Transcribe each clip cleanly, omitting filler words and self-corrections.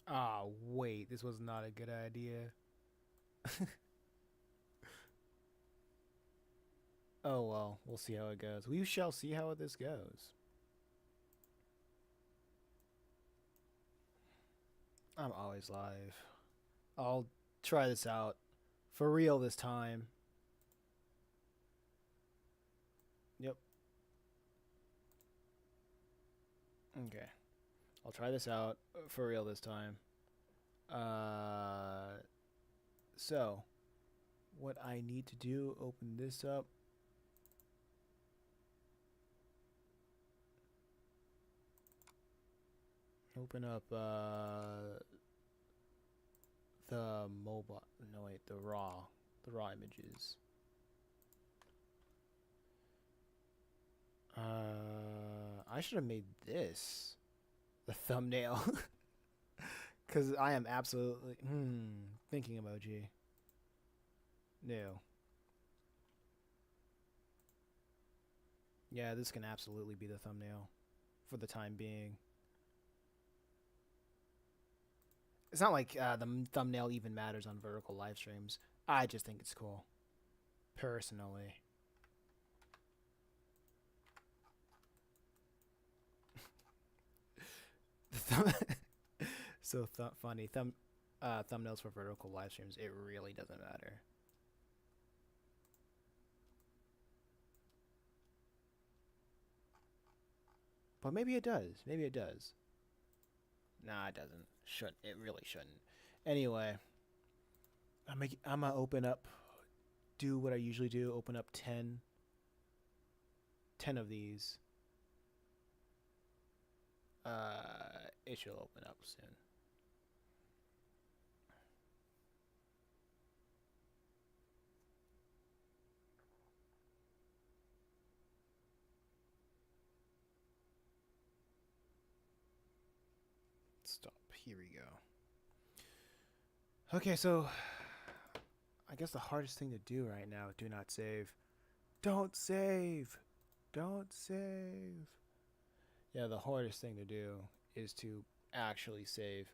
Ah, wait, this was not a good idea. Oh well, we'll see how it goes. We shall see how this goes. I'm always live. I'll try this out. For real this time. Yep. Okay. I'll try this out for real this time. Uh, so, what I need to do, open this up. Open up the mobile. No, wait, the raw. The raw images. I should have made this the thumbnail. Because I am absolutely. Thinking emoji. No. Yeah, this can absolutely be the thumbnail for the time being. It's not like the thumbnail even matters on vertical live streams. I just think it's cool. Personally. So funny. Thumbnails for vertical live streams, it really doesn't matter. But maybe it does. Maybe it does. Nah, it doesn't. Shouldn't. It really shouldn't. Anyway, I'm gonna open up, do what I usually do, open up 10 of these. It should open up soon. Stop. Here we go. Okay, so I guess the hardest thing to do right now, do not save. Don't save. Don't save. Yeah, the hardest thing to do is to actually save.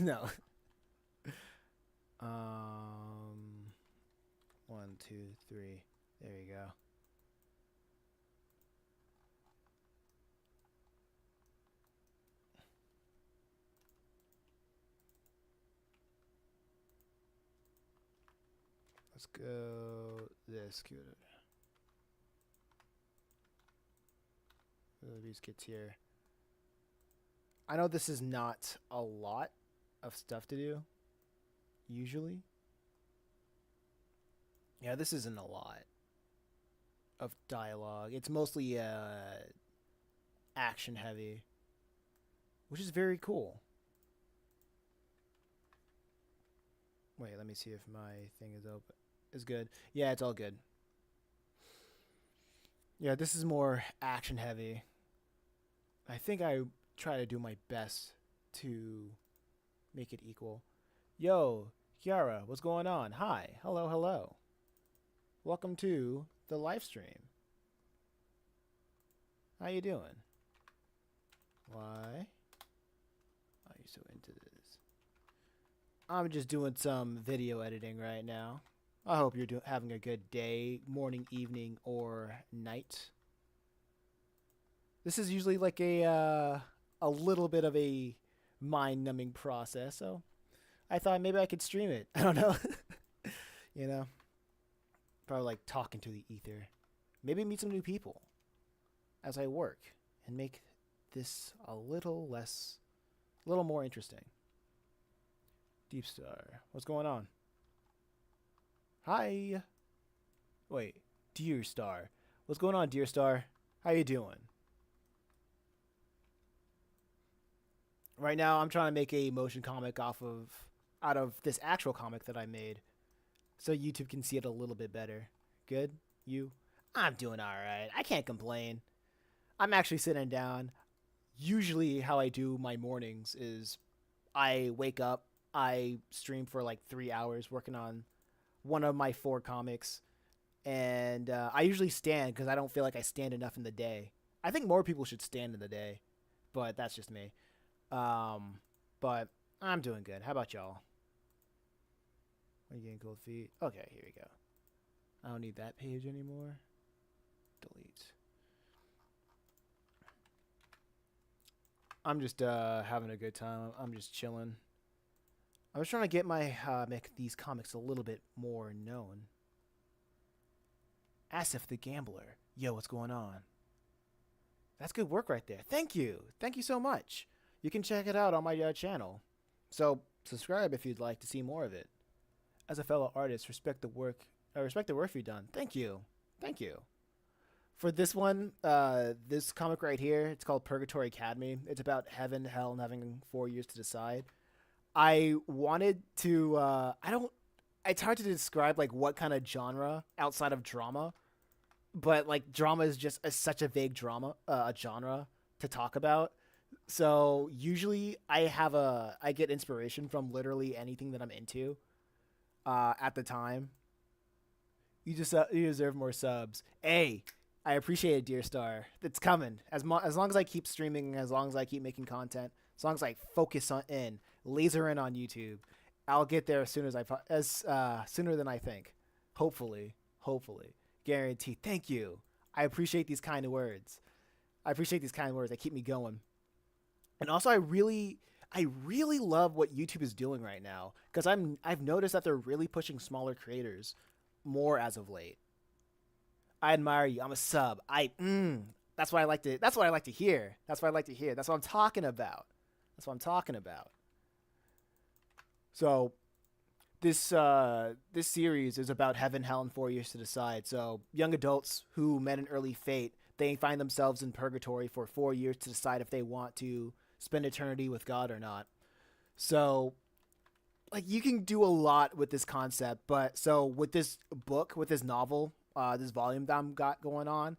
No. Um, one, two, three. There you go. Let's go this. These kids here. I know this is not a lot of stuff to do, usually. Yeah, this isn't a lot of dialogue. It's mostly action heavy, which is very cool. Wait, let me see if my thing is open. Is good. Yeah, it's all good. Yeah, this is more action heavy. I think I try to do my best to make it equal. Yo, Kiara, what's going on? Hi. Hello, hello. Welcome to the live stream. How you doing? Why are you so into this? I'm just doing some video editing right now. I hope you're having a good day, morning, evening, or night. This is usually like a little bit of a mind-numbing process, so I thought maybe I could stream it. I don't know. you know, probably like talking to the ether. Maybe meet some new people as I work and make this a little more interesting. Deep Star, what's going on? Hi. Wait, Dear Star, what's going on, Dear Star? How you doing? Right now, I'm trying to make a motion comic out of this actual comic that I made, so YouTube can see it a little bit better. Good, you? I'm doing all right. I can't complain. I'm actually sitting down. Usually, how I do my mornings is I wake up, I stream for like 3 hours working on one of my four comics, and I usually stand because I don't feel like I stand enough in the day. I think more people should stand in the day, but that's just me. Um, but I'm doing good. How about y'all? Are you getting cold feet? Okay, here we go. I don't need that page anymore. Delete. I'm just having a good time. I'm just chilling. I was trying to get my make these comics a little bit more known. Asif the Gambler. Yo, what's going on? That's good work right there. Thank you. Thank you so much. You can check it out on my channel. So subscribe if you'd like to see more of it. As a fellow artist, respect the work. Respect the work you've done. Thank you. Thank you. For this one, this comic right here, it's called Purgatory Academy. It's about heaven, hell, and having 4 years to decide. I wanted to. I don't. It's hard to describe like what kind of genre outside of drama, but like drama is just such a vague genre to talk about. So usually I get inspiration from literally anything that I'm into at the time. You deserve more subs. Hey, I appreciate it, dear star. It's coming. As long as I keep streaming, as long as I keep making content, as long as I focus laser in on YouTube, I'll get there as soon as sooner than I think. Hopefully, guaranteed. Thank you. I appreciate these kind of words. That keep me going. And also, I really love what YouTube is doing right now because I've noticed that they're really pushing smaller creators more as of late. I admire you. I'm a sub. That's what I like to. That's what I like to hear. That's what I like to hear. That's what I'm talking about. So this series is about heaven, hell, and 4 years to decide. So young adults who met an early fate, they find themselves in purgatory for 4 years to decide if they want to spend eternity with God or not. So like you can do a lot with this concept, but so with this book, with this novel, this volume that I'm got going on,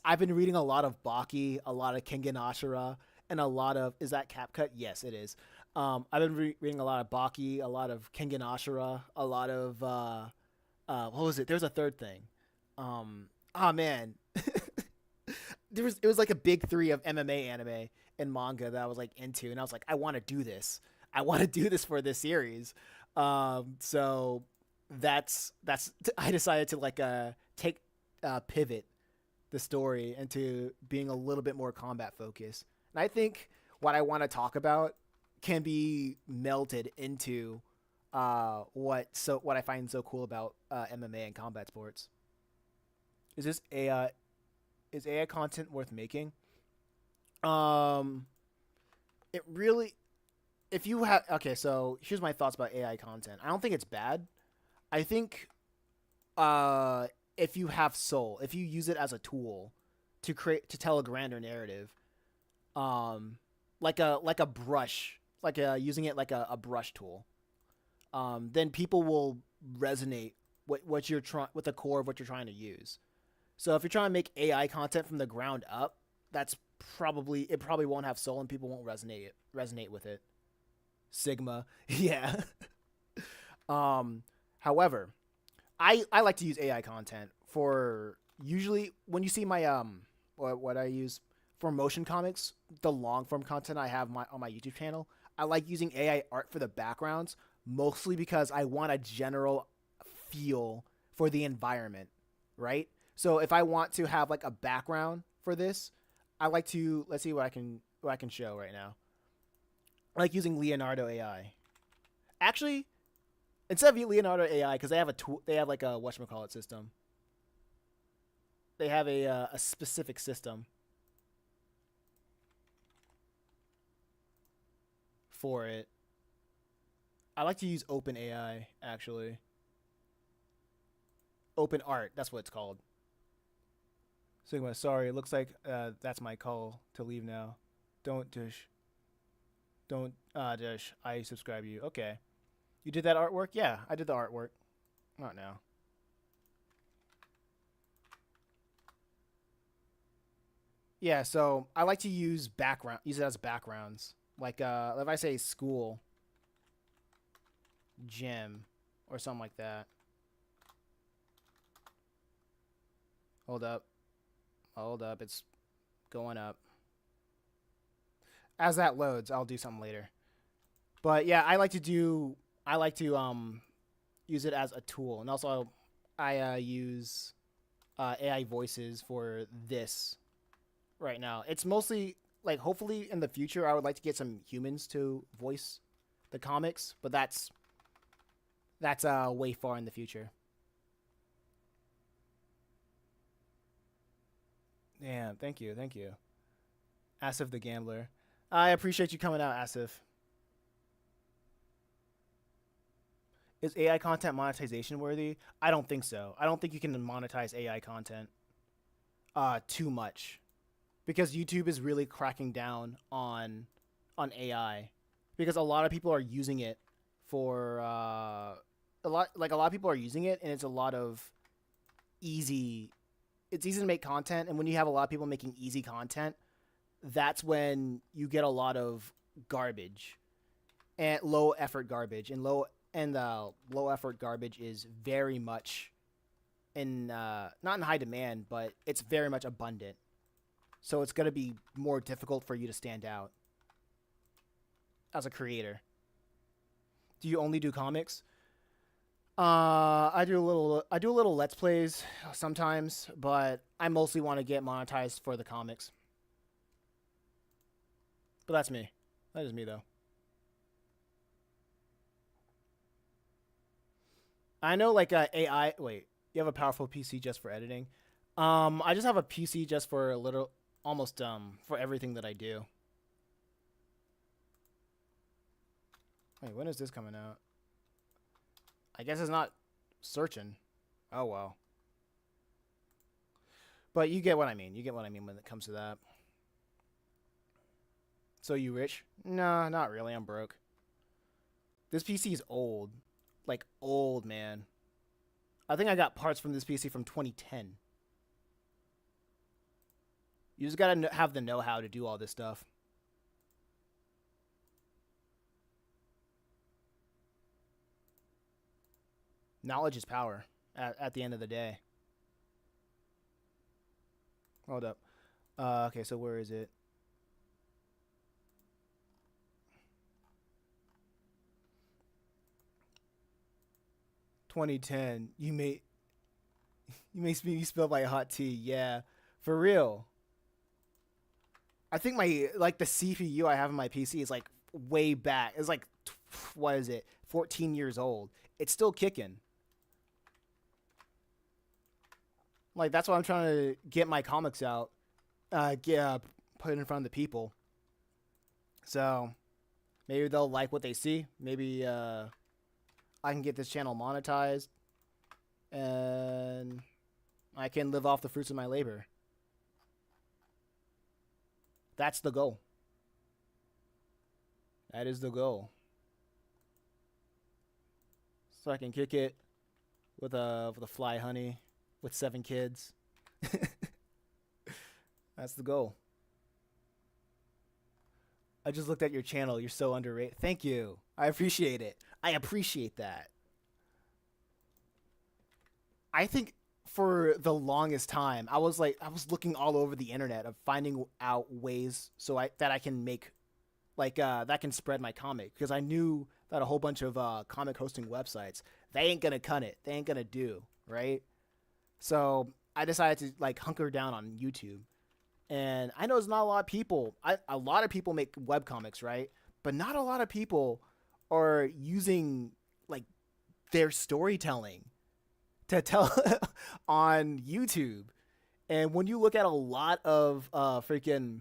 I've been reading a lot of Baki, a lot of Kengan Ashura, and a lot of is that CapCut? Yes, it is. I've been reading a lot of Baki, a lot of Kengan Ashura, a lot of what was it? There was a third thing. Oh man, it was like a big three of MMA anime and manga that I was like into, and I was like, I want to do this. I want to do this for this series. So that's I decided to like take pivot the story into being a little bit more combat focused. And I think what I want to talk about can be melted into what I find so cool about MMA and combat sports. Is this AI is AI content worth making? Um, it really if you have okay, so here's my thoughts about AI content. I don't think it's bad. I think uh if you have soul, if you use it as a tool to tell a grander narrative, um like a brush, like using it like a brush tool, then people will resonate what you're trying with the core of what you're trying to use. So if you're trying to make AI content from the ground up, that's probably won't have soul and people won't resonate with it. Sigma, yeah. However, I like to use AI content for usually when you see my what I use for motion comics, the long form content I have on my YouTube channel. I like using AI art for the backgrounds mostly because I want a general feel for the environment, right? So if I want to have like a background for this, I like to let's see what I can show right now. I like using Leonardo AI. Actually, instead of Leonardo AI, because they have a tool, they have like a whatchamacallit system. They have a specific system for it. I like to use OpenAI actually. Open Art, that's what it's called. Sigma, sorry, it looks like that's my call to leave now. Don't dish. Don't dish. I subscribe to you. Okay. You did that artwork? Yeah, I did the artwork. Not now. Yeah, so I like to use it as backgrounds. Like if I say school, gym, or something like that. Hold up. Hold up. It's going up. As that loads, I'll do something later. But yeah, I like to use it as a tool, and also I use AI voices for this right now. It's mostly like hopefully in the future I would like to get some humans to voice the comics, but that's way far in the future. Yeah, thank you, Asif the gambler. I appreciate you coming out, Asif. Is AI content monetization worthy? I don't think so. I don't think you can monetize AI content too much because YouTube is really cracking down on AI because a lot of people are using it for a lot of people are using it and it's a lot of easy it's easy to make content, and when you have a lot of people making easy content, that's when you get a lot of garbage and low effort garbage and low effort garbage is very much in not in high demand, but it's very much abundant. So it's going to be more difficult for you to stand out as a creator. Do you only do comics? I do a little let's plays sometimes, but I mostly want to get monetized for the comics. But that's me. That is me though. I know like AI. Wait, you have a powerful PC just for editing? I just have a PC just for a little, almost for everything that I do. Wait, when is this coming out? I guess it's not searching. Oh well. But you get what I mean. You get what I mean when it comes to that. So you rich? Nah, not really. I'm broke. This PC is old. Like old, man. I think I got parts from this PC from 2010. You just gotta have the know-how to do all this stuff. Knowledge is power at the end of the day. Hold up. Okay, so where is it? 2010. You makes me spill my hot tea. Yeah, for real. I think my like the CPU I have in my PC is like way back. It's like what is it? 14 years old. It's still kicking. Like that's why I'm trying to get my comics out. Get put in front of the people. So maybe they'll like what they see. Maybe I can get this channel monetized, and I can live off the fruits of my labor. That's the goal. That is the goal. So I can kick it with a fly honey with 7 kids. That's the goal. I just looked at your channel. You're so underrated. Thank you. I appreciate it. I appreciate that. I think for the longest time, I was looking all over the internet of finding out ways so I that I can make that can spread my comic because I knew that a whole bunch of comic hosting websites they ain't gonna cut it. They ain't gonna do right. So I decided to like hunker down on YouTube, and I know there's not a lot of people. A lot of people make web comics, right? But not a lot of people are using like their storytelling to tell on YouTube. And when you look at a lot of freaking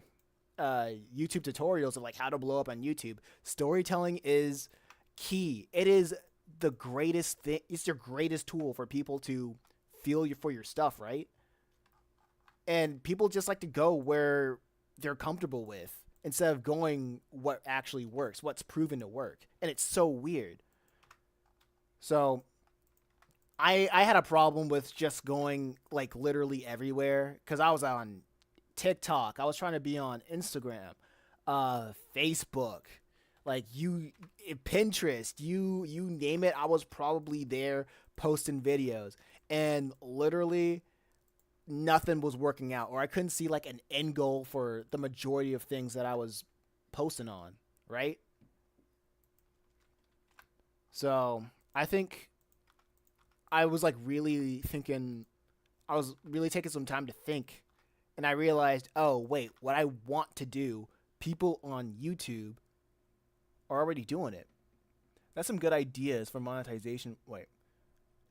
YouTube tutorials of like how to blow up on YouTube, storytelling is key. It is the greatest thing. It's your greatest tool for people to feel you for your stuff, right? And people just like to go where they're comfortable with instead of going what actually works, what's proven to work. And it's so weird. So I had a problem with just going like literally everywhere because I was on TikTok, I was trying to be on Instagram, Facebook, like Pinterest, you name it. I was probably there posting videos, and literally nothing was working out, or I couldn't see like an end goal for the majority of things that I was posting on. Right? So I think I was like really thinking. I was really taking some time to think, and I realized, oh wait, what I want to do, people on YouTube are already doing it. That's some good ideas for monetization. Wait,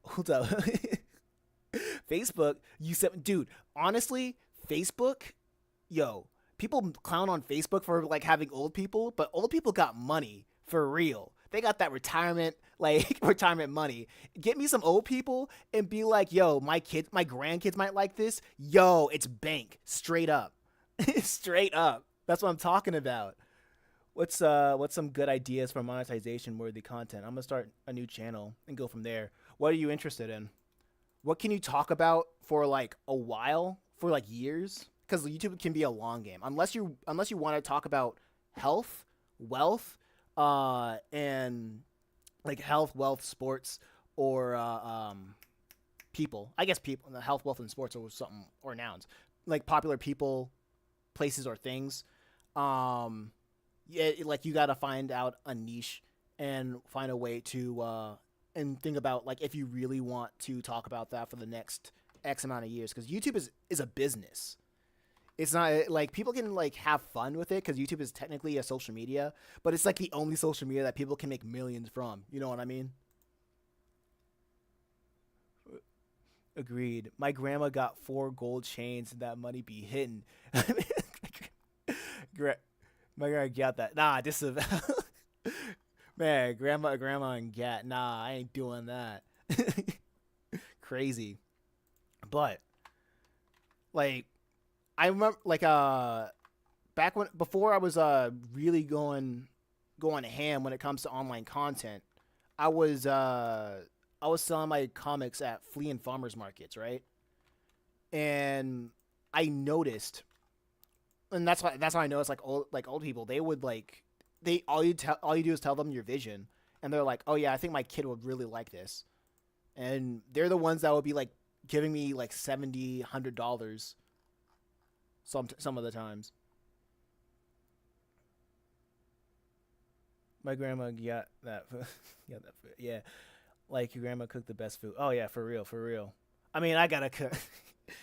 hold up. Facebook, you said, dude. Honestly, Facebook, yo, people clown on Facebook for like having old people, but old people got money for real. They got that retirement, like retirement money. Get me some old people and be like, yo, my kids, my grandkids might like this. Yo, it's bank, straight up, straight up. That's what I'm talking about. What's some good ideas for monetization worthy content? I'm gonna start a new channel and go from there. What are you interested in? What can you talk about for like a while, for like years? Because YouTube can be a long game. Unless you want to talk about health, wealth, and like health, wealth, sports, or people. I guess people, the health, wealth, and sports are something or nouns like popular people, places, or things. Um, yeah, like you got to find out a niche and find a way to and think about like if you really want to talk about that for the next X amount of years because YouTube is a business. It's not like people can like have fun with it because YouTube is technically a social media, but it's like the only social media that people can make millions from. You know what I mean? Agreed. My grandma got 4 gold chains and that money be hidden. Gra- My grandma got that. Nah, this is man, grandma and gat. Nah, I ain't doing that. Crazy. But like I remember like back when before I was really going ham when it comes to online content, I was uh I was selling my comics at flea and farmers markets, right? And I noticed, and that's how I noticed like old people they would like they all you do is tell them your vision, and they're like, oh yeah, I think my kid would really like this, and they're the ones that would be like giving me like 70 $100 some of the times. My grandma got that got that food. Yeah, like your grandma cooked the best food. Oh yeah, for real, for real. I mean, I gotta cook.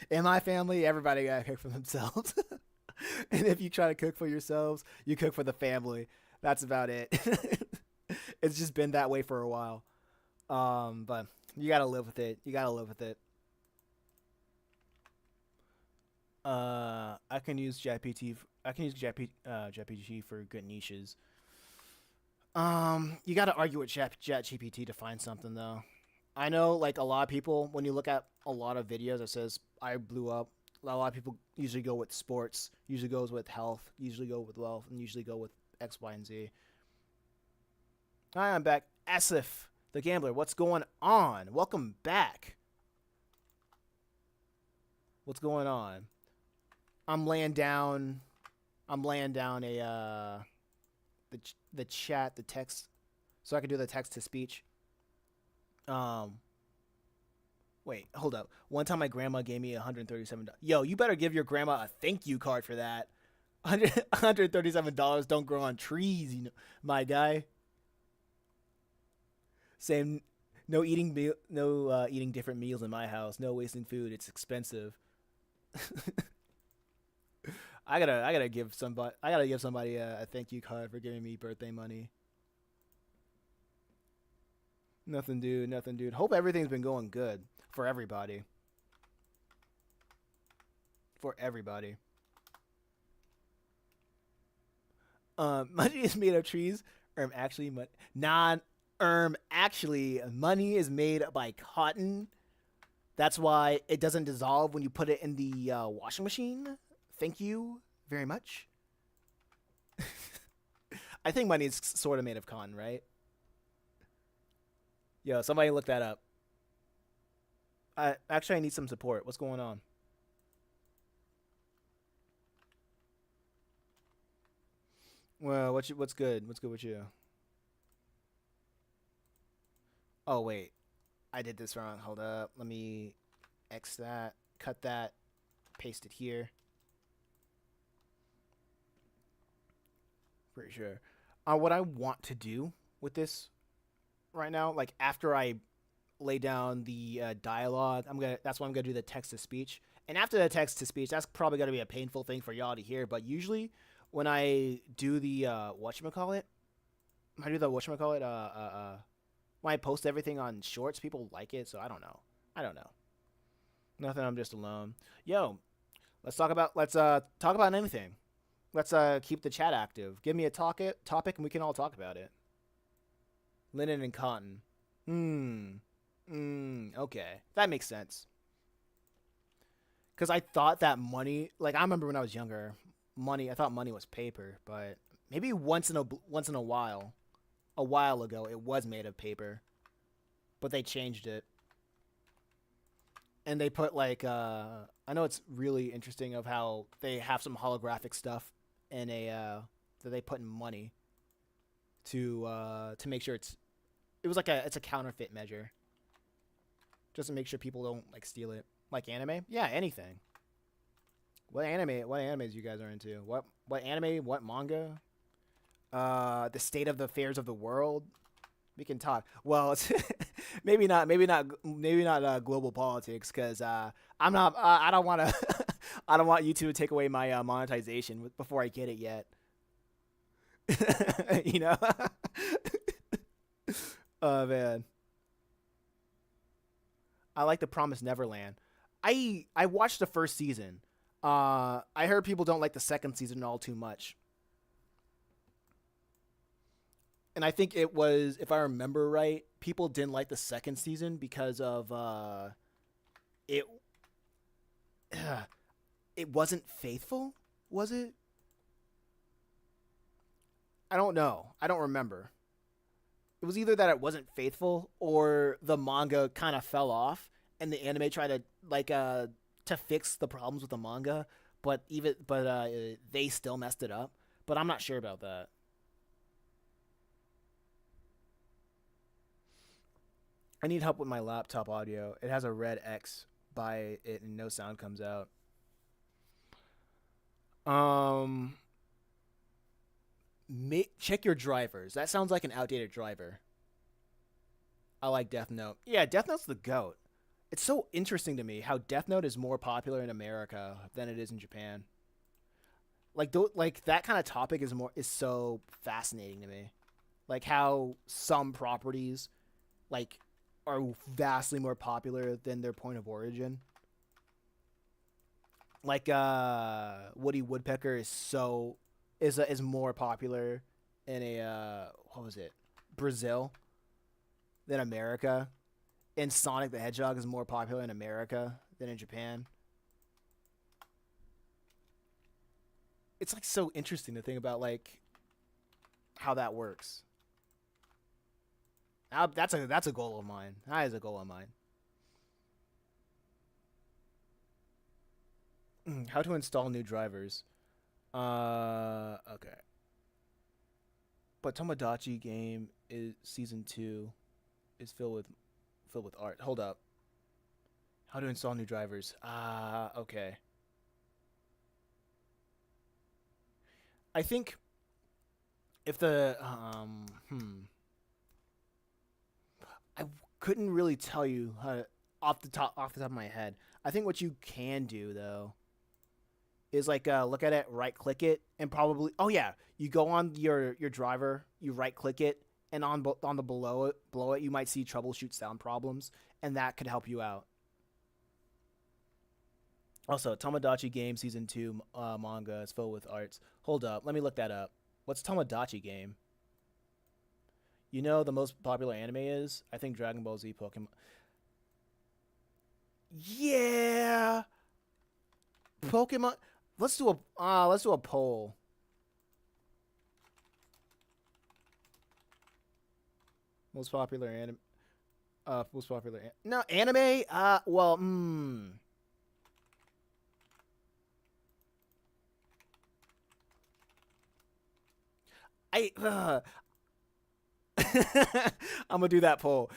In my family, everybody gotta cook for themselves. And if you try to cook for yourselves, you cook for the family. That's about it. It's just been that way for a while. But you gotta live with it. You gotta live with it. I can use JPT. I can use JPT for good niches. You gotta argue with ChatGPT to find something though. I know, like a lot of people, when you look at a lot of videos that says I blew up, a lot of people usually go with sports, usually goes with health, usually go with wealth, and usually go with X, Y, and Z. Hi, I'm back. Asif, the gambler. What's going on? Welcome back. What's going on? I'm laying down. I'm laying down a the chat, the text, so I can do the text to speech. Um, Wait, hold up. One time my grandma gave me $137. Yo, you better give your grandma a thank you card for that. $137 don't grow on trees, my guy. Same. No eating no eating different meals in my house. No wasting food. It's expensive. I gotta give somebody a thank you card for giving me birthday money. Nothing, dude. Nothing, dude. Hope everything's been going good for everybody. For everybody. Money is made of trees. Actually, non actually money is made by cotton. That's why it doesn't dissolve when you put it in the washing machine. Thank you very much. I think money is sort of made of cotton, right? Yo, somebody look that up. I need some support. What's going on? Well, what's good? What's good with you? Oh wait, I did this wrong. Hold up. Let me X that, cut that, paste it here. Pretty sure. What I want to do with this right now. Like after I lay down the dialogue, that's when I'm gonna do the text to speech. And after the text to speech, that's probably gonna be a painful thing for y'all to hear. But usually, when I do the whatchamacallit, when I do the whatchamacallit, when I post everything on shorts, people like it. So I don't know. I don't know. Nothing. I'm just alone. Yo, let's talk about anything. Let's keep the chat active. Give me a topic and we can all talk about it. Linen and cotton. Hmm. Okay. That makes sense. Cuz I thought that money, like I remember when I was younger, I thought money was paper, but maybe once in a while ago it was made of paper, but they changed it. And they put like I know it's really interesting of how they have some holographic stuff in a that they put in money to make sure it was like it's a counterfeit measure just to make sure people don't like steal it. Like anime? Yeah, anything. What animes you guys are into? What anime, what manga? The state of the affairs of the world? We can talk. Well, it's maybe not global politics cuz I'm not I don't want to I don't want you to take away my monetization before I get it yet. you know? Oh man. I like The Promised Neverland. I watched the first season. I heard people don't like the second season all too much. And I think it was, if I remember right, people didn't like the second season because of it. It wasn't faithful, was it? I don't know. I don't remember. It was either that it wasn't faithful or the manga kind of fell off and the anime tried to fix the problems with the manga, but they still messed it up. But I'm not sure about that. I need help with my laptop audio. It has a red X by it and no sound comes out. Um, check your drivers. That sounds like an outdated driver. I like Death Note. Yeah, Death Note's the goat. It's so interesting to me how Death Note is more popular in America than it is in Japan. Like that kind of topic is so fascinating to me. Like how some properties like are vastly more popular than their point of origin. Like Woody Woodpecker is more popular in a what was it, Brazil, than America, and Sonic the Hedgehog is more popular in America than in Japan. It's like so interesting to think about like how that works. That's a goal of mine. That is a goal of mine. How to install new drivers? Okay. But Tomodachi game is season two is filled with art. Hold up. How to install new drivers? Okay. I think if the I couldn't really tell you how to, off the top of my head. I think what you can do though is like look at it, right click it, and probably you go on your driver, you right click it, and on the below it you might see troubleshoot sound problems, and that could help you out. Also, Tomodachi Game Season 2 manga is filled with arts. Hold up, let me look that up. What's Tomodachi Game? You know the most popular anime is? I think Dragon Ball Z Pokemon. Yeah, Pokemon. Let's do a poll. Most popular anime. Most popular. No anime. Well. I. I'm gonna do that poll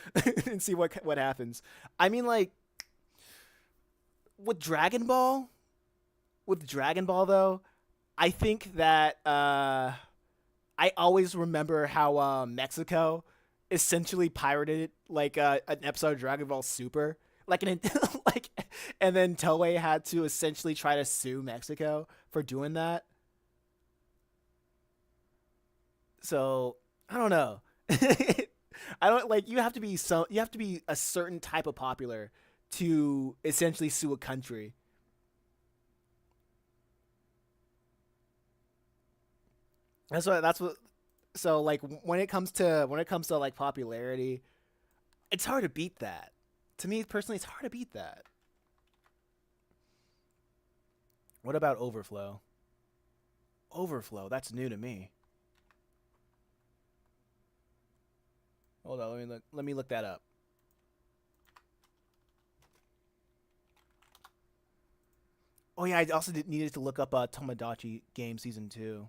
and see what happens. I mean, like with Dragon Ball. With Dragon Ball, though, I think that I always remember how Mexico essentially pirated like an episode of Dragon Ball Super, like an like, and then Toei had to essentially try to sue Mexico for doing that. So I don't know. I don't like you have to be you have to be a certain type of popular to essentially sue a country. That's what so like when it comes to like popularity, it's hard to beat that. To me personally, it's hard to beat that. What about Overflow? Overflow, that's new to me. Hold on, let me look that up. Oh yeah, I also needed to look up Tomodachi Game Season 2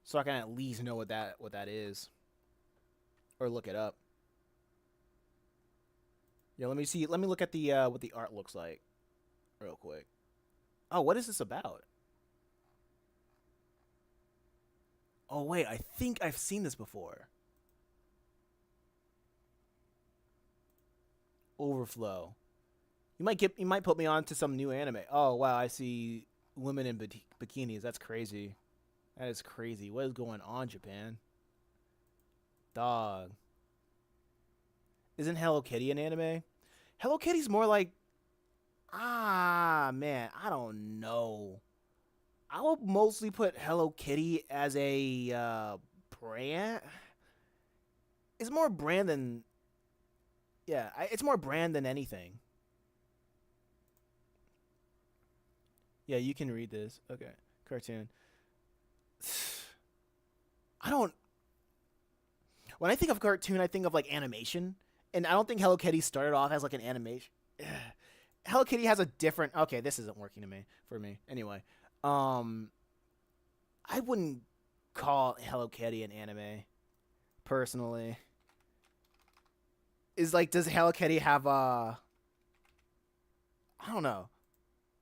so I can at least know what that is or look it up. Yeah, let me see. Let me look at the what the art looks like real quick. Oh, what is this about? Oh wait, I think I've seen this before. Overflow. You might put me on to some new anime. Oh wow, I see women in bikinis. That's crazy. That is crazy. What is going on, Japan? Dog. Isn't Hello Kitty an anime? Hello Kitty's more like man, I don't know. I would mostly put Hello Kitty as a brand. It's more brand than yeah. It's more brand than anything. Yeah, you can read this. Okay, cartoon. I don't. When I think of cartoon, I think of like animation, and I don't think Hello Kitty started off as like an animation. Hello Kitty has a different. Okay, this isn't working to me for me anyway. Um, I wouldn't call Hello Kitty an anime personally. Is like, does Hello Kitty have I don't know.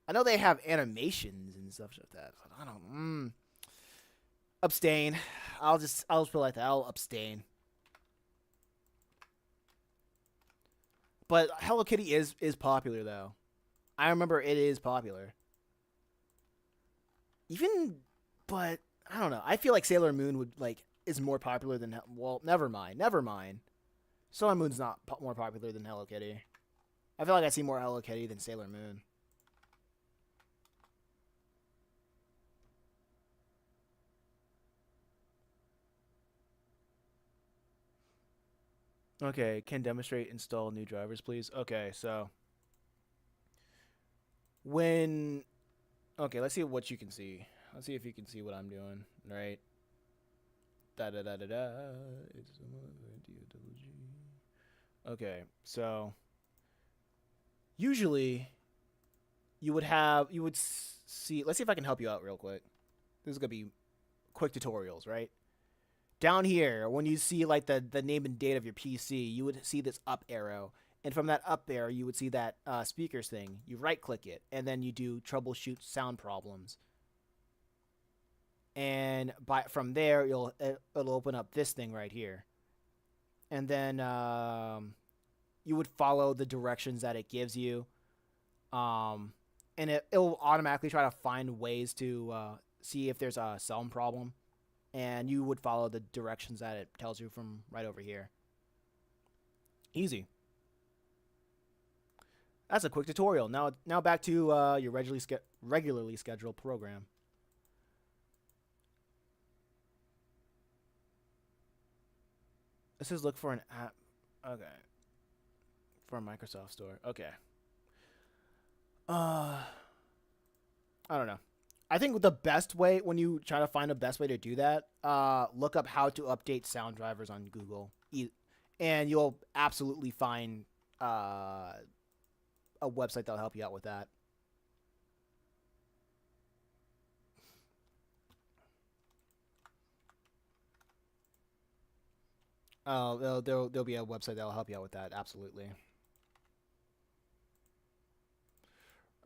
I know they have animations and stuff like that. But I don't. Abstain. I'll just put it like that. I'll abstain. But Hello Kitty is popular though. I remember it is popular. Even, but I don't know. I feel like Sailor Moon would like is more popular than well. Never mind. Never mind. Sailor Moon's not more popular than Hello Kitty. I feel like I see more Hello Kitty than Sailor Moon. Okay, can demonstrate install new drivers, please. Okay, so when okay, let's see what you can see. Let's see if you can see what I'm doing. Right. Da da da da da. It's okay, so usually you would see. Let's see if I can help you out real quick. This is gonna be quick tutorials, right? Down here, when you see like the name and date of your PC, you would see this up arrow, and from that up arrow, you would see that speakers thing. You right click it, and then you do troubleshoot sound problems, and from there, it'll open up this thing right here, and then you would follow the directions that it gives you, um, and it'll automatically try to find ways to see if there's a sound problem, and you would follow the directions that it tells you from right over here. Easy. That's a quick tutorial. Now back to your regularly scheduled program. This is look for an app. Okay. For a Microsoft Store. Okay. Uh, I don't know. I think the best way when you try to find the best way to do that, look up how to update sound drivers on Google, and you'll absolutely find a website that'll help you out with that. There'll be a website that'll help you out with that. Absolutely.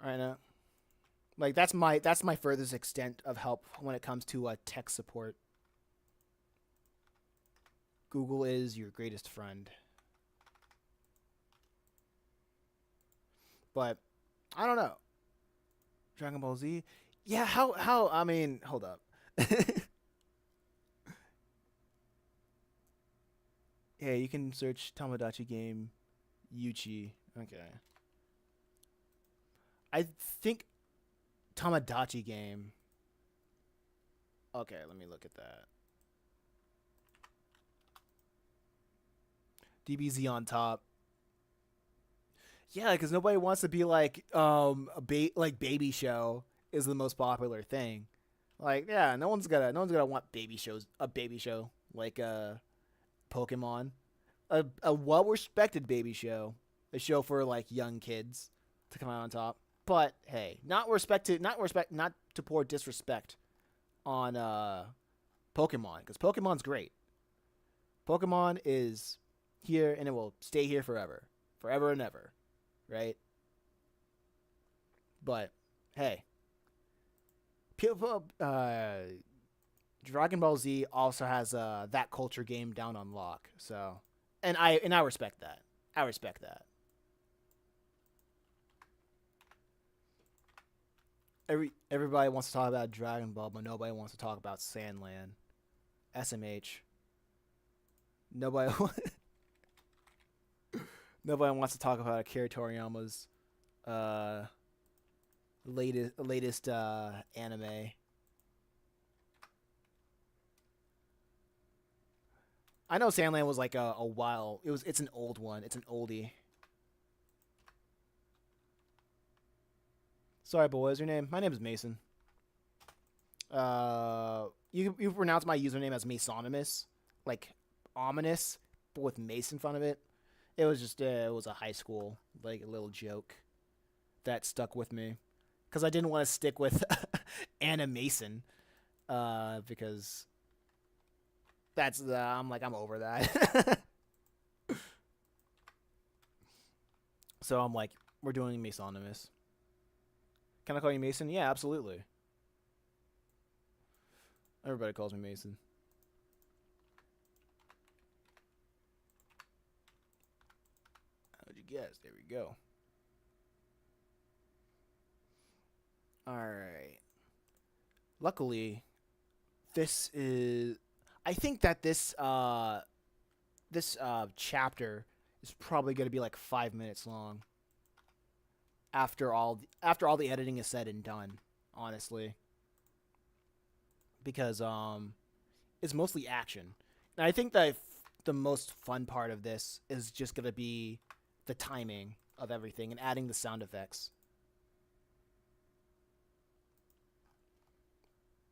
All right. Like that's my furthest extent of help when it comes to tech support. Google is your greatest friend. But I don't know. Dragon Ball Z. Yeah, how I mean, hold up. Yeah, you can search Tamagotchi game Yuchi. Okay. I think Tamagotchi game. Okay, let me look at that. DBZ on top. Yeah, because nobody wants to be like like Baby Show is the most popular thing. Like, yeah, no one's gonna want baby show like Pokemon, a well respected baby show, a show for like young kids to come out on top. But hey, not to pour disrespect on Pokemon, because Pokemon's great. Pokemon is here and it will stay here forever, forever and ever, right? But hey, people, Dragon Ball Z also has that culture game down on lock. So, and I respect that. I respect that. Everybody wants to talk about Dragon Ball, but nobody wants to talk about Sandland. SMH. Nobody nobody wants to talk about Akira Toriyama's uh latest anime. I know Sandland was like a while. It's an old one. It's an oldie. Sorry, boy. What's your name? My name is Mason. You pronounce my username as Masonymous, like ominous, but with Mason in front of it. It was just it was a high school like a little joke that stuck with me because I didn't want to stick with Anna Mason, because that's the I'm over that. So I'm like, we're doing Masonymous. Can I call you Mason? Yeah, absolutely. Everybody calls me Mason. How'd you guess? There we go. Alright. Luckily, this is I think that this chapter is probably gonna be like 5 minutes long after all the editing is said and done, honestly. Because it's mostly action. And I think that the most fun part of this is just gonna be the timing of everything and adding the sound effects.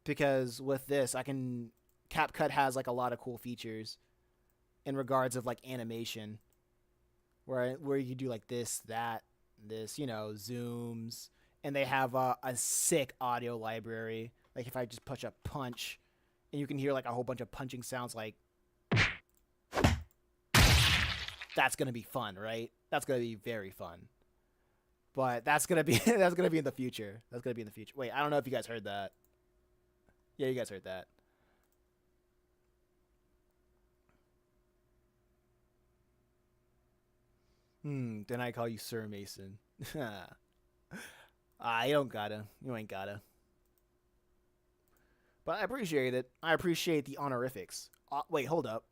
Because with this, I can CapCut has like a lot of cool features in regards of like animation, where you do like this, zooms, and they have a sick audio library. Like if I just push a punch, and you can hear like a whole bunch of punching sounds, like that's gonna be fun, right? That's gonna be very fun. But that's gonna be that's gonna be in the future. That's gonna be in the future. Wait, I don't know if you guys heard that. Yeah, you guys heard that. Then I call you Sir Mason. You don't gotta. You ain't gotta. But I appreciate it. I appreciate the honorifics. Wait, hold up.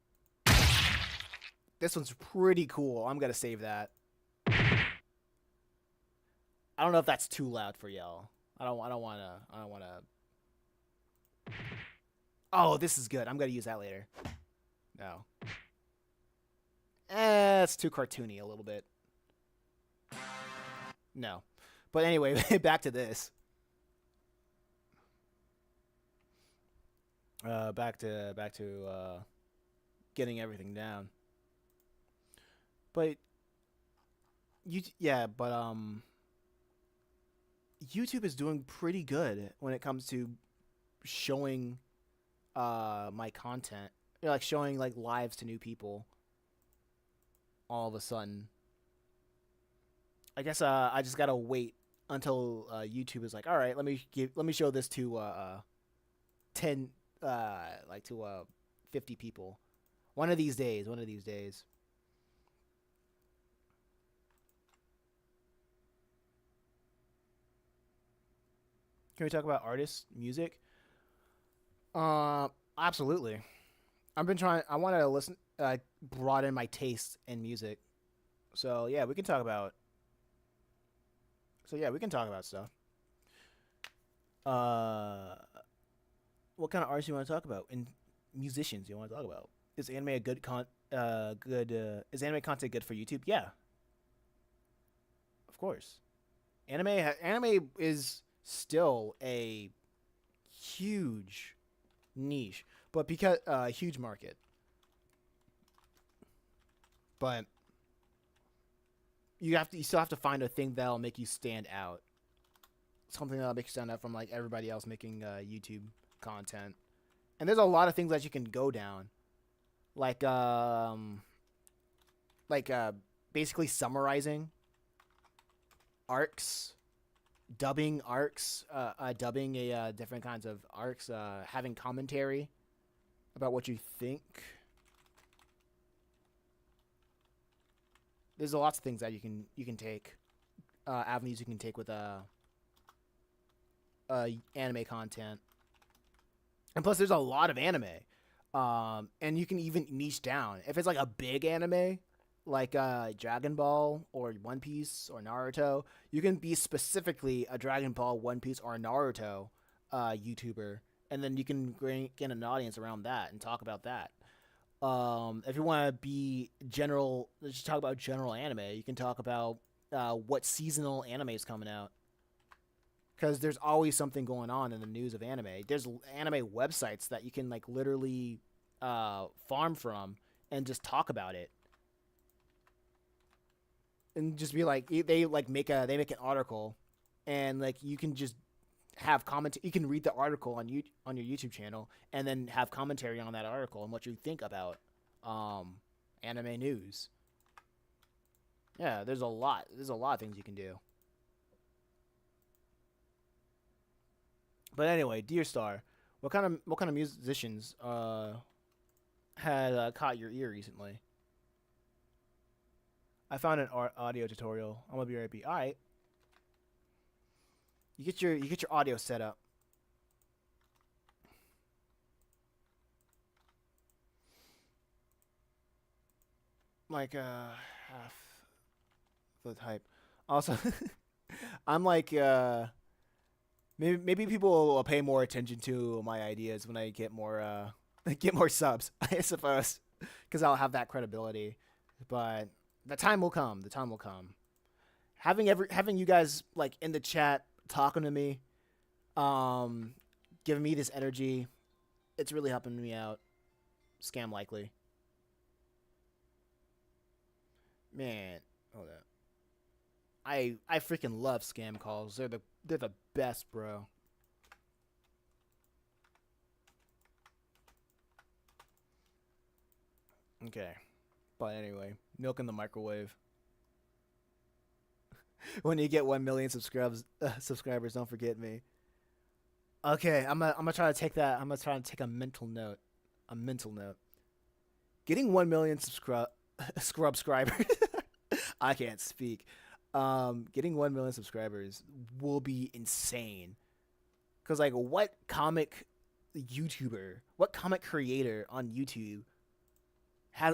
This one's pretty cool. I'm gonna save that. I don't know if that's too loud for y'all. I don't wanna. I don't wanna. Oh, this is good. I'm gonna use that later. No. It's too cartoony a little bit. No. But anyway, back to this. Back to getting everything down. But YouTube is doing pretty good when it comes to showing my content. Like showing like lives to new people all of a sudden. I guess I just gotta wait until YouTube is like, all right, let me show this to 10 like to 50 people, One of these days. One of these days. Can we talk about artists, music? Absolutely. I've been trying. I want to listen, broaden my taste in music. So yeah, we can talk about. So yeah, we can talk about stuff. Uh, what kind of artists you want to talk about and musicians you want to talk about? Is anime a good con? Good. Is anime content good for YouTube? Yeah, of course. Anime is still a huge niche, but because huge market, but you still have to find a thing that'll make you stand out. Something that'll make you stand out from like everybody else making YouTube content. And there's a lot of things that you can go down, like like basically summarizing arcs, dubbing arcs, dubbing a different kinds of arcs, having commentary about what you think. There's lots of things that you can take, avenues you can take with anime content, and plus there's a lot of anime, and you can even niche down if it's like a big anime like Dragon Ball or One Piece or Naruto. You can be specifically a Dragon Ball, One Piece, or Naruto YouTuber, and then you can get an audience around that and talk about that. If you want to be general, just talk about general anime. You can talk about what seasonal anime is coming out, because there's always something going on in the news of anime. There's anime websites that you can like literally farm from and just talk about it, and just be like they like make an article, and like you can just have comment. You can read the article on on your YouTube channel, and then have commentary on that article and what you think about anime news. Yeah, there's a lot. There's a lot of things you can do. But anyway, Dear Star, what kind of musicians had caught your ear recently? I found an audio tutorial. I'm gonna be right back. All right, you get your audio set up. Like half the type. Also, I'm like maybe people will pay more attention to my ideas when I get more get more subs, I suppose, because I'll have that credibility. But the time will come. The time will come. Having you guys like in the chat talking to me, um, giving me this energy, it's really helping me out. Scam likely, man. Hold up. I freaking love scam calls. They're the best, bro. Okay, but anyway, milk in the microwave. When you get 1 million subscribers, don't forget me. Okay, I'm gonna try to take that. I'm gonna try to take a mental note. A mental note. Getting 1 million subscribers. I can't speak. Getting 1 million subscribers will be insane. Cause like, what comic creator on YouTube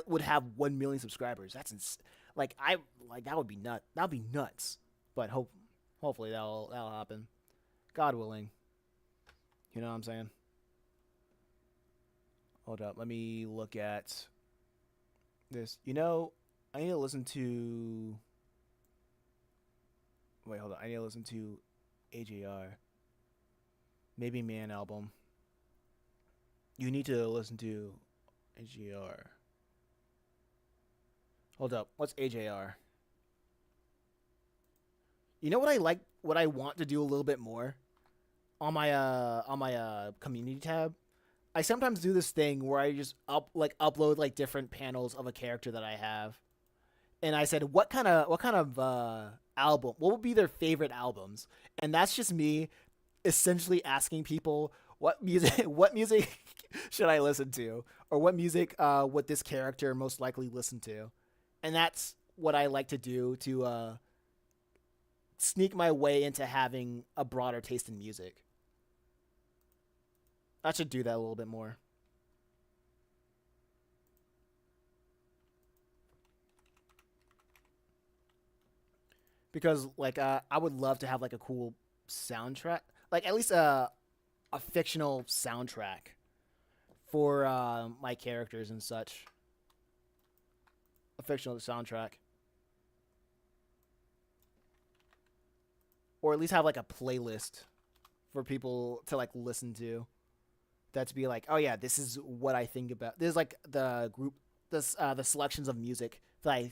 would have 1 million subscribers? Like I like that would be nut. That would be nuts. But hopefully that'll happen. God willing. You know what I'm saying? Hold up. Let me look at this. I need to listen to. Wait, hold on. I need to listen to AJR. Maybe Man album. You need to listen to AJR. Hold up. What's AJR? You know what I like? What I want to do a little bit more on my community tab. I sometimes do this thing where I just upload like different panels of a character that I have, and I said what kind of album, what would be their favorite albums, and that's just me essentially asking people what music what music should I listen to, or what music would this character most likely listen to, and that's what I like to do to sneak my way into having a broader taste in music. I should do that a little bit more. Because like I would love to have like a cool soundtrack, like at least a fictional soundtrack for my characters and such. A fictional soundtrack, or at least have like a playlist for people to like listen to. That to be like, oh yeah, this is what I think about. This is like the group, this the selections of music that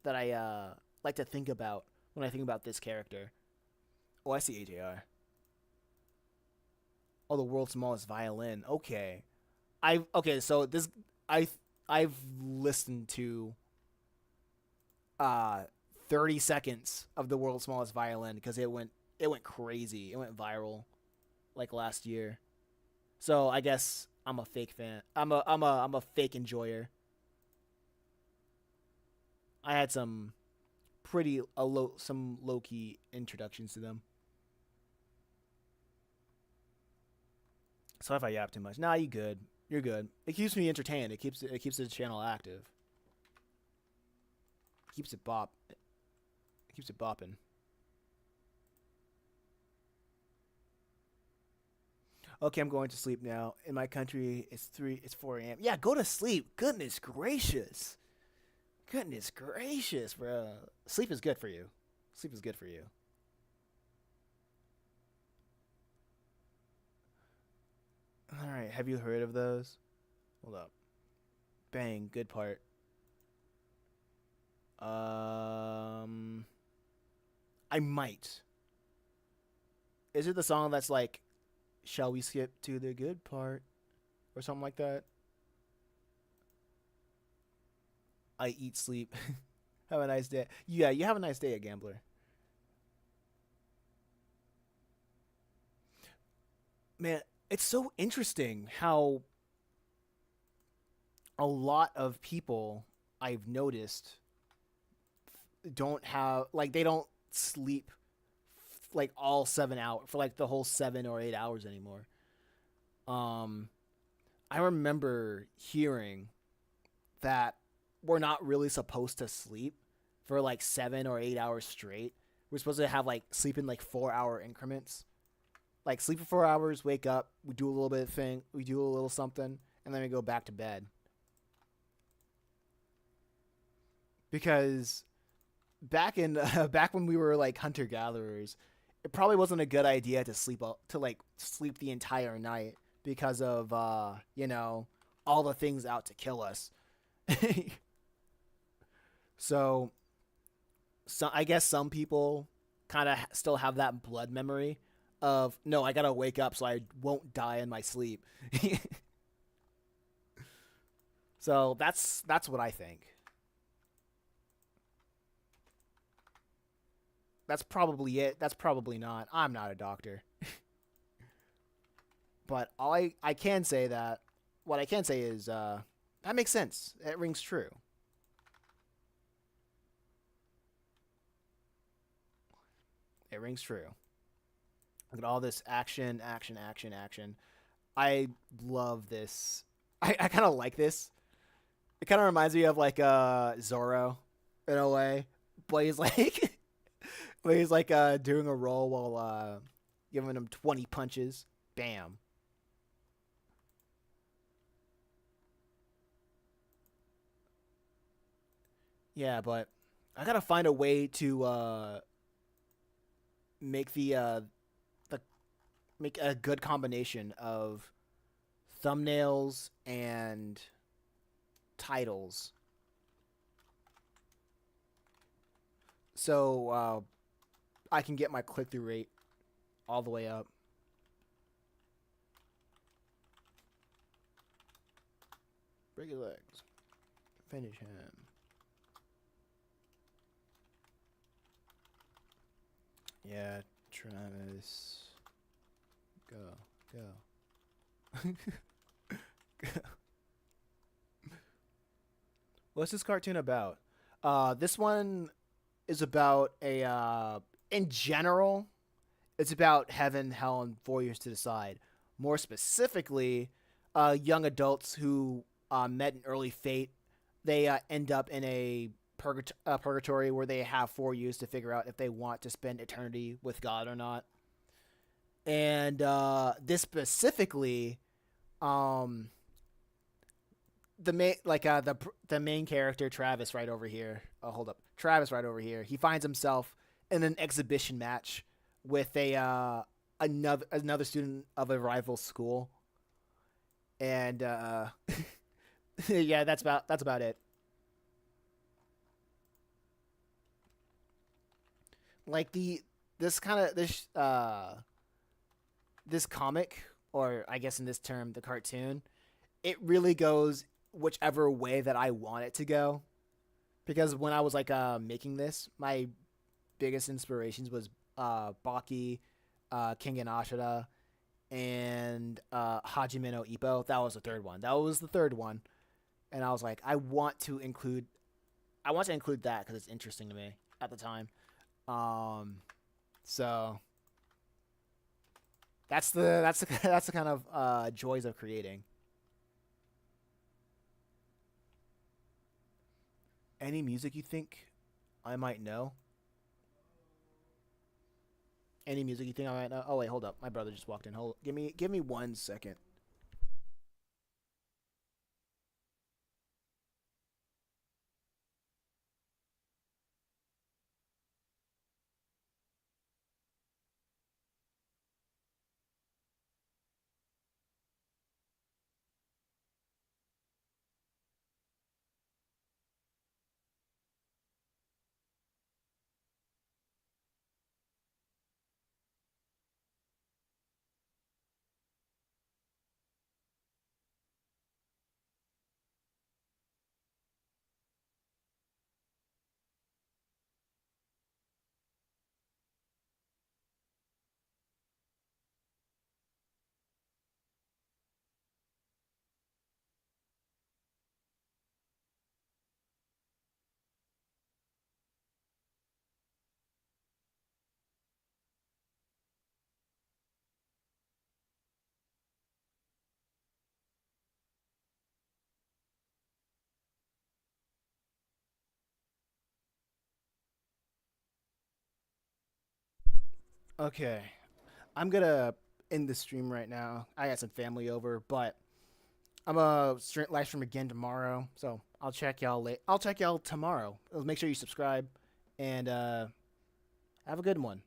I like to think about when I think about this character. Oh, I see AJR. Oh, the world's smallest violin. Okay, okay. So this I I've listened to uh 30 seconds of the world's smallest violin because it went crazy. It went viral like last year. So I guess I'm a fake fan. I'm a fake enjoyer. I had some pretty some low key introductions to them. So if I yap too much, nah, you good. You're good. It keeps me entertained. It keeps the channel active. It keeps it bop. It keeps it bopping. Okay, I'm going to sleep now. In my country, it's 4 a.m. Yeah, go to sleep. Goodness gracious. Goodness gracious, bro. Sleep is good for you. Sleep is good for you. All right, have you heard of those? Hold up. Bang, good part. Um, I might. Is it the song that's like, "Shall we skip to the good part" or something like that? I eat, sleep. Have a nice day. Yeah, you have a nice day, a gambler. Man, it's so interesting how a lot of people I've noticed don't have like they don't sleep like all 7 hours for like the whole 7 or 8 hours anymore. Um, I remember hearing that we're not really supposed to sleep for like 7 or 8 hours straight. We're supposed to have like sleep in like 4 hour increments. Like sleep for 4 hours, wake up, we do a little bit of thing, we do a little something, and then we go back to bed. Because back when we were like hunter gatherers, it probably wasn't a good idea to sleep the entire night because of all the things out to kill us. So I guess some people kind of still have that blood memory of no, I gotta wake up so I won't die in my sleep. So that's what I think. That's probably it. That's probably not. I'm not a doctor, but I can say that what I can say is that makes sense. It rings true. It rings true. Look at all this action, action, action, action. I love this. I kind of like this. It kind of reminds me of like Zoro in a way, but he's like but he's like doing a roll while giving him 20 punches. Bam. Yeah, but I gotta find a way to make the make a good combination of thumbnails and titles, so I can get my click through rate all the way up. Break his legs. Finish him. Yeah, Travis. Go. Go. What's this cartoon about? This one is about in general, it's about heaven, hell, and 4 years to decide. More specifically, young adults who met an early fate, they end up in a purgatory where they have 4 years to figure out if they want to spend eternity with God or not. And this specifically, um, the main the main character Travis right over here. Oh, hold up, Travis right over here. He finds himself in an exhibition match with a another student of a rival school, and yeah, that's about it. Like the this kind of this comic, or I guess in this term, the cartoon, it really goes whichever way that I want it to go. Because when I was like making this, my biggest inspirations was Baki, King and Ashura, and Hajime no Ippo. That was the third one. That was the third one, and I was like, I want to include that because it's interesting to me at the time. Um, so that's the kind of joys of creating. Any music you think I might know? Any music you think I might know? Oh wait, hold up. My brother just walked in. Hold, give me 1 second. Okay, I'm gonna end the stream right now. I got some family over, but I'm a live stream again tomorrow, so I'll check y'all late. I'll check y'all tomorrow. Make sure you subscribe and have a good one.